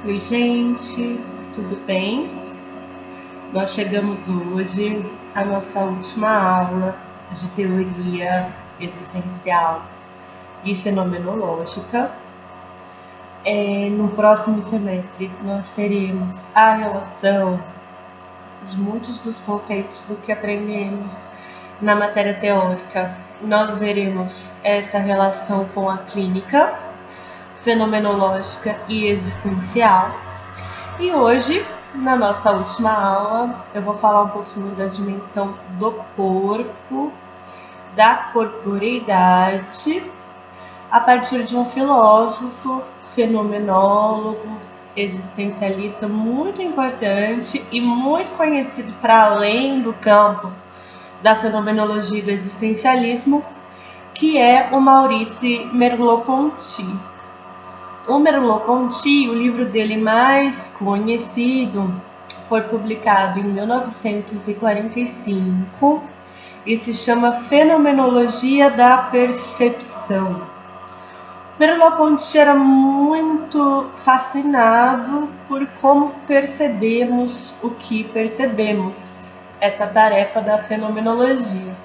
Oi, gente, tudo bem? Nós chegamos hoje à nossa última aula de teoria existencial e fenomenológica. No próximo semestre, nós teremos a relação de muitos dos conceitos do que aprendemos na matéria teórica. Nós veremos essa relação com a clínica, fenomenológica e existencial. E hoje, na nossa última aula, eu vou falar um pouquinho da dimensão do corpo, da corporeidade, a partir de um filósofo, fenomenólogo, existencialista muito importante e muito conhecido para além do campo da fenomenologia e do existencialismo, que é o Maurice Merleau-Ponty. O Merleau-Ponty, o livro dele mais conhecido, foi publicado em 1945 e se chama Fenomenologia da Percepção. Merleau-Ponty era muito fascinado por como percebemos o que percebemos, essa tarefa da fenomenologia.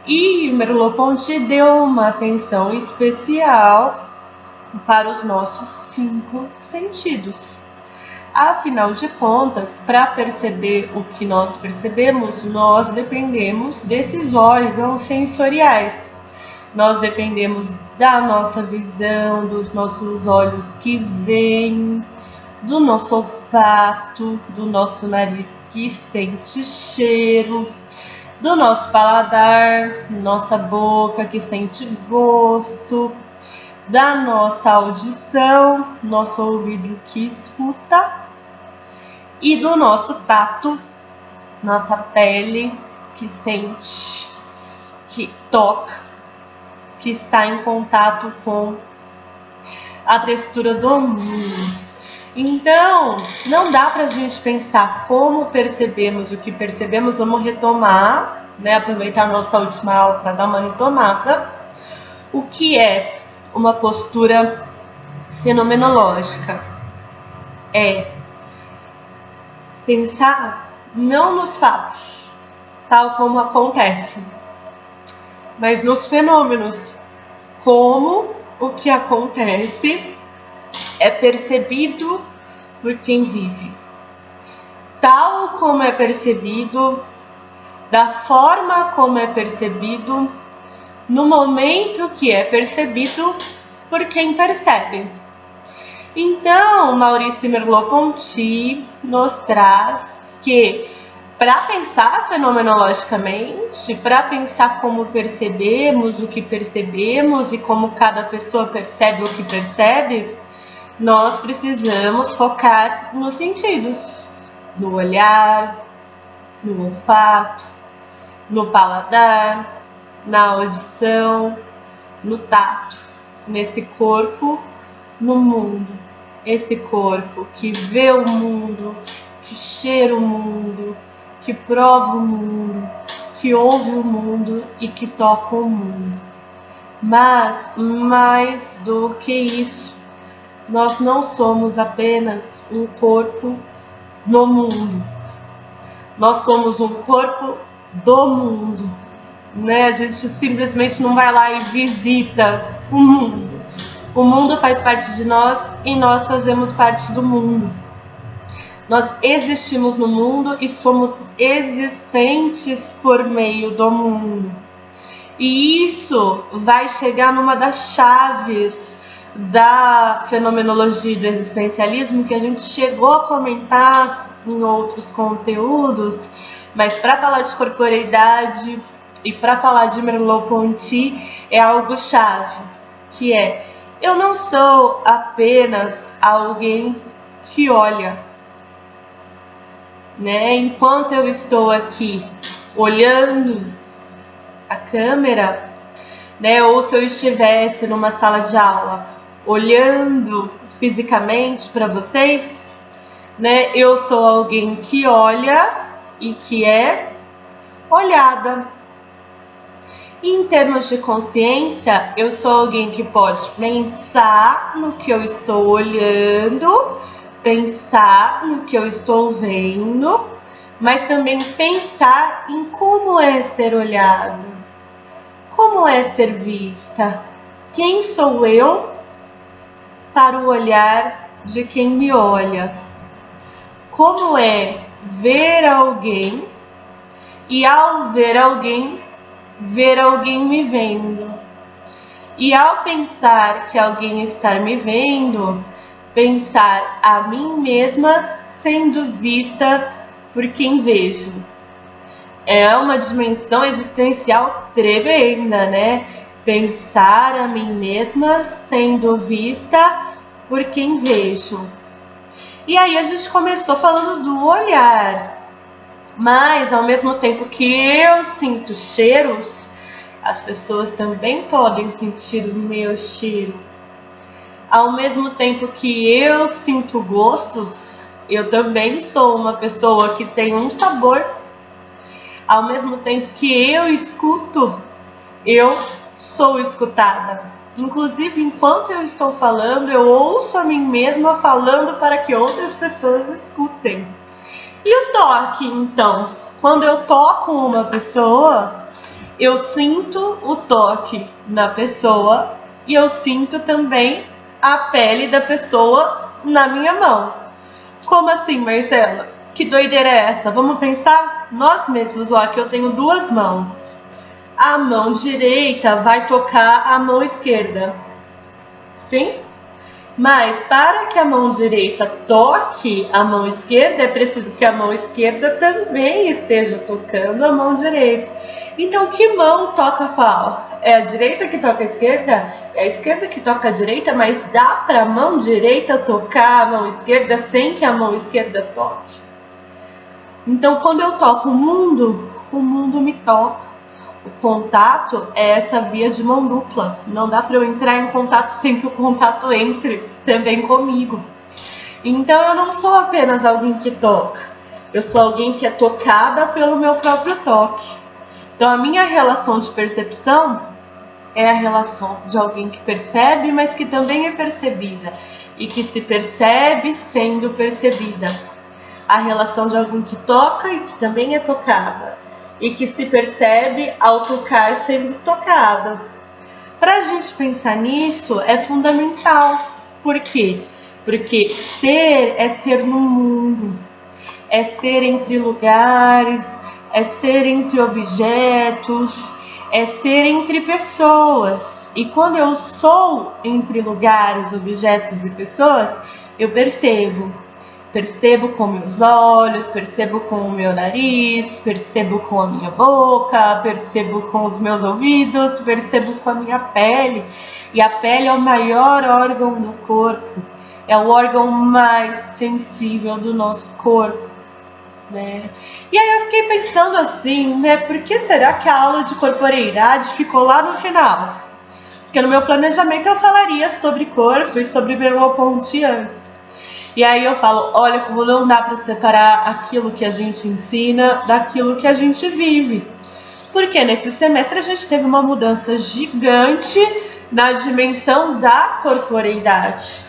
E Merleau-Ponty deu uma atenção especial para os nossos 5 sentidos. Afinal de contas, para perceber o que nós percebemos, nós dependemos desses órgãos sensoriais. Nós dependemos da nossa visão, dos nossos olhos que veem, do nosso olfato, do nosso nariz que sente cheiro, do nosso paladar, nossa boca que sente gosto, da nossa audição, nosso ouvido que escuta, e do nosso tato, nossa pele que sente, que toca, que está em contato com a textura do mundo. Então, não dá para a gente pensar como percebemos o que percebemos. Vamos retomar, aproveitar a nossa última aula para dar uma retomada. O que é uma postura fenomenológica? É pensar não nos fatos, tal como acontecem, mas nos fenômenos, como o que acontece é percebido por quem vive, tal como é percebido, da forma como é percebido, no momento que é percebido por quem percebe. Então, Maurice Merleau-Ponty nos traz que, para pensar fenomenologicamente, para pensar como percebemos o que percebemos e como cada pessoa percebe o que percebe, nós precisamos focar nos sentidos, no olhar, no olfato, no paladar, na audição, no tato, nesse corpo, no mundo. Esse corpo que vê o mundo, que cheira o mundo, que prova o mundo, que ouve o mundo e que toca o mundo. Mas, mais do que isso, nós não somos apenas um corpo no mundo. Nós somos um corpo do mundo. A gente simplesmente não vai lá e visita o mundo. O mundo faz parte de nós e nós fazemos parte do mundo. Nós existimos no mundo e somos existentes por meio do mundo. E isso vai chegar numa das chaves da fenomenologia e do existencialismo que a gente chegou a comentar em outros conteúdos, mas para falar de corporeidade e para falar de Merleau-Ponty é algo chave, que é: eu não sou apenas alguém que olha, enquanto eu estou aqui olhando a câmera, ou se eu estivesse numa sala de aula olhando fisicamente para vocês, eu sou alguém que olha e que é olhada. Em termos de consciência, eu sou alguém que pode pensar no que eu estou olhando, pensar no que eu estou vendo, mas também pensar em como é ser olhado, como é ser vista, quem sou eu para o olhar de quem me olha, como é ver alguém e ao ver alguém me vendo. E ao pensar que alguém está me vendo, pensar a mim mesma sendo vista por quem vejo. É uma dimensão existencial tremenda, né? Pensar a mim mesma sendo vista por quem vejo. E aí a gente começou falando do olhar, mas ao mesmo tempo que eu sinto cheiros, as pessoas também podem sentir o meu cheiro. Ao mesmo tempo que eu sinto gostos, eu também sou uma pessoa que tem um sabor. Ao mesmo tempo que eu escuto, eu sou escutada. Inclusive, enquanto eu estou falando, eu ouço a mim mesma falando para que outras pessoas escutem. E o toque, então? Quando eu toco uma pessoa, eu sinto o toque na pessoa e eu sinto também a pele da pessoa na minha mão. Como assim, Marcela? Que doideira é essa? Vamos pensar nós mesmos, ó, que eu tenho duas mãos. A mão direita vai tocar a mão esquerda. Sim? Mas para que a mão direita toque a mão esquerda, é preciso que a mão esquerda também esteja tocando a mão direita. Então, que mão toca qual? É a direita que toca a esquerda? É a esquerda que toca a direita, mas dá para a mão direita tocar a mão esquerda sem que a mão esquerda toque? Então, quando eu toco o mundo me toca. O contato é essa via de mão dupla. Não dá para eu entrar em contato sem que o contato entre também comigo. Então eu não sou apenas alguém que toca. Eu sou alguém que é tocada pelo meu próprio toque. Então a minha relação de percepção é a relação de alguém que percebe, mas que também é percebida. E que se percebe sendo percebida. A relação de alguém que toca e que também é tocada. E que se percebe ao tocar sendo tocado. Para a gente pensar nisso é fundamental. Por quê? Porque ser é ser no mundo, é ser entre lugares, é ser entre objetos, é ser entre pessoas. E quando eu sou entre lugares, objetos e pessoas, eu percebo. Percebo com meus olhos, percebo com o meu nariz, percebo com a minha boca, percebo com os meus ouvidos, percebo com a minha pele. E a pele é o maior órgão do corpo, é o órgão mais sensível do nosso corpo, né? E aí eu fiquei pensando assim, né? Por que será que a aula de corporeidade ficou lá no final? Porque no meu planejamento eu falaria sobre corpo e sobre Merleau-Ponty antes. E aí eu falo, olha como não dá para separar aquilo que a gente ensina daquilo que a gente vive. Porque nesse semestre a gente teve uma mudança gigante na dimensão da corporeidade.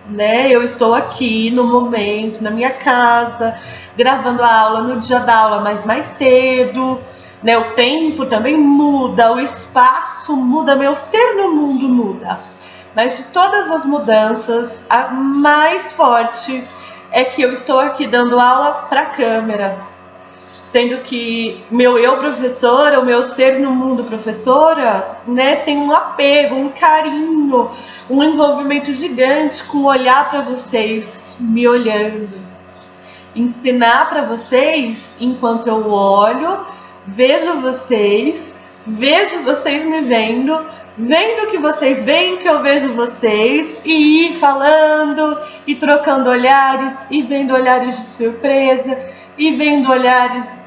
Né? Eu estou aqui no momento, na minha casa, gravando a aula no dia da aula, mas mais cedo. Né? O tempo também muda, o espaço muda, meu ser no mundo muda. Mas de todas as mudanças, a mais forte é que eu estou aqui dando aula para a câmera. Sendo que meu eu professora, o meu ser no mundo professora, né, tem um apego, um carinho, um envolvimento gigante com olhar para vocês, me olhando. Ensinar para vocês enquanto eu olho, vejo vocês me vendo, vendo que vocês veem que eu vejo vocês, e ir falando, e trocando olhares, e vendo olhares de surpresa, e vendo olhares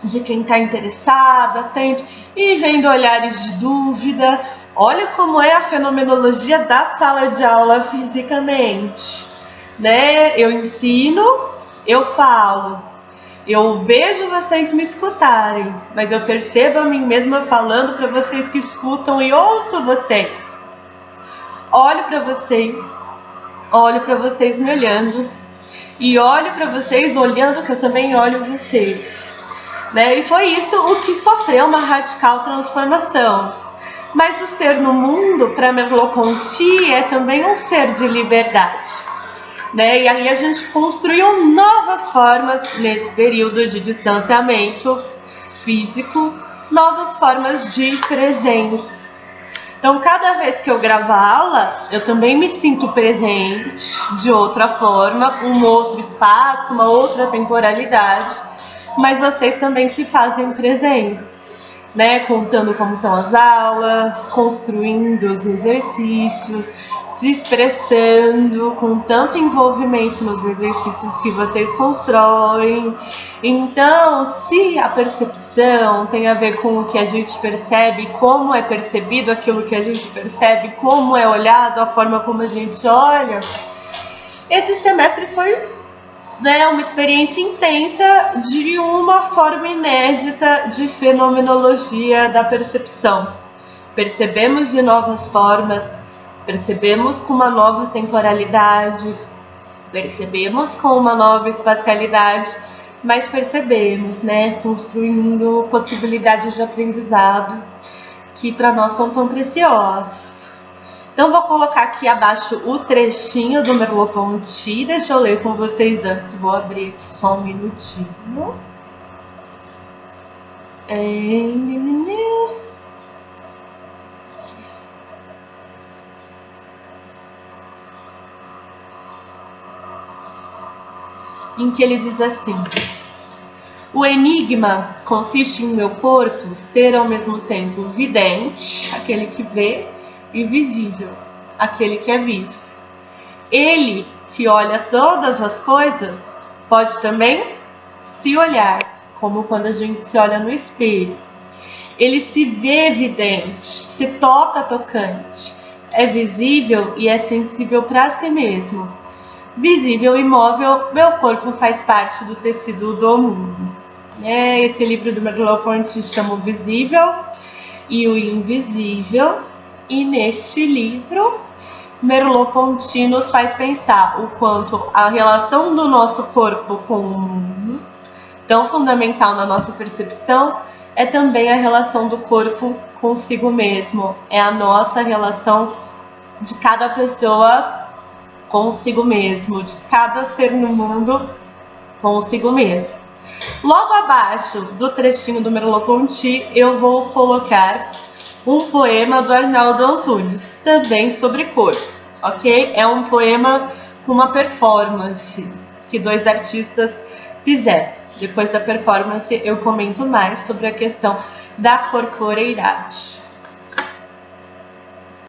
de quem está interessado, atento, e vendo olhares de dúvida. Olha como é a fenomenologia da sala de aula fisicamente, né? Eu ensino, eu falo, eu vejo vocês me escutarem, mas eu percebo a mim mesma falando para vocês que escutam e ouço vocês. Olho para vocês me olhando, E olho para vocês olhando que eu também olho vocês, né? E foi isso o que sofreu uma radical transformação. Mas o ser no mundo, para Merleau-Ponty, é também um ser de liberdade, né? E aí a gente construiu novas formas nesse período de distanciamento físico, novas formas de presença. Então, cada vez que eu gravo a aula, eu também me sinto presente de outra forma, um outro espaço, uma outra temporalidade, mas vocês também se fazem presentes, né? Contando como estão as aulas, construindo os exercícios, se expressando com tanto envolvimento nos exercícios que vocês constroem. Então, se a percepção tem a ver com o que a gente percebe, como é percebido aquilo que a gente percebe, como é olhado, a forma como a gente olha, esse semestre foi, né, uma experiência intensa de uma forma inédita de fenomenologia da percepção. Percebemos de novas formas, percebemos com uma nova temporalidade, percebemos com uma nova espacialidade, mas percebemos, né, construindo possibilidades de aprendizado que para nós são tão preciosas. Então vou colocar aqui abaixo o trechinho do Merleau-Ponty, deixa eu ler com vocês antes, vou abrir aqui só um minutinho. Em que ele diz assim: o enigma consiste em meu corpo ser ao mesmo tempo vidente, aquele que vê, e visível, aquele que é visto. Ele que olha todas as coisas pode também se olhar, como quando a gente se olha no espelho. Ele se vê vidente, se toca tocante, é visível e é sensível para si mesmo. Visível e móvel, meu corpo faz parte do tecido do mundo. Esse livro do Merleau-Ponty chama o Visível e o Invisível. E neste livro, Merleau-Ponty nos faz pensar o quanto a relação do nosso corpo com o mundo, tão fundamental na nossa percepção, é também a relação do corpo consigo mesmo. É a nossa relação de cada pessoa consigo mesmo, de cada ser no mundo consigo mesmo. Logo abaixo do trechinho do Merleau-Ponty, eu vou colocar um poema do Arnaldo Antunes, também sobre corpo, ok? É um poema com uma performance que dois artistas fizeram. Depois da performance eu comento mais sobre a questão da corporeidade.